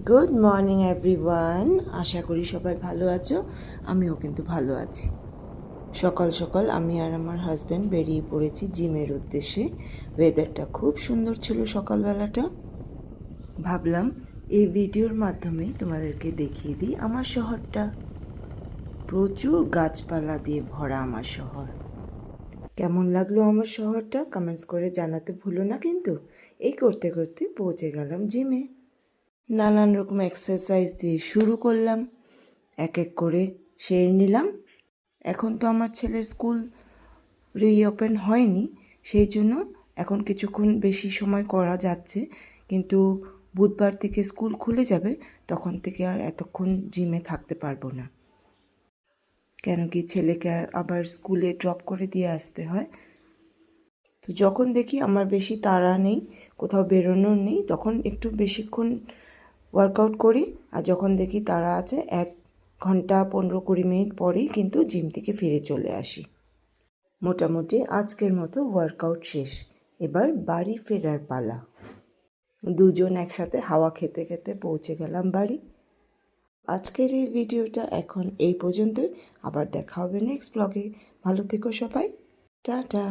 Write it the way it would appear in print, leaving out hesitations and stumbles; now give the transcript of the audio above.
Good morning everyone. আশা করি সবাই ভালো আছো, আমিও কিন্তু ভালো আছি। সকাল সকাল আমি আর আমার হাজব্যান্ড বেরিয়ে পড়েছি জিমের উদ্দেশ্যে। ওয়েদারটা খুব সুন্দর ছিল সকালবেলাটা। ভাবলাম এই ভিডিওর মাধ্যমেই তোমাদেরকে দেখিয়ে দিই আমার শহরটা। প্রচুর গাছপালা দিয়ে ভরা আমার শহর। কেমন লাগলো আমার শহরটা কমেন্টস করে জানাতে ভুলো না কিন্তু। এই করতে করতে পৌঁছে গেলাম জিমে। নানান রকম এক্সারসাইজ দিয়ে শুরু করলাম, এক এক করে সেরে নিলাম। এখন তো আমার ছেলের স্কুল রিওপেন হয়নি, সেই জন্য এখন কিছুক্ষণ বেশি সময় করা যাচ্ছে, কিন্তু বুধবার থেকে স্কুল খুলে যাবে, তখন থেকে আর এতক্ষণ জিমে থাকতে পারবো না। কেন কি ছেলেকে আবার স্কুলে ড্রপ করে দিয়ে আসতে হয়। তো যখন দেখি আমার বেশি তাড়া নেই, কোথাও বেরোনোর নেই, তখন একটু বেশিক্ষণ ওয়ার্কআউট করি। আর যখন দেখি তাড়া আছে 1 ঘন্টা 15-20 মিনিট পরেই কিন্তু জিম থেকে ফিরে চলে আসি। মোটামুটি আজকের মতো ওয়ার্কআউট শেষ, এবার বাড়ি ফেরার পালা। দুজন একসাথে হাওয়া খেতে খেতে পৌঁছে গেলাম বাড়ি। আজকের এই ভিডিওটা এখন এই পর্যন্তই। আবার দেখা হবে নেক্সট ব্লগে। ভালো থেকো সবাই, টাটা।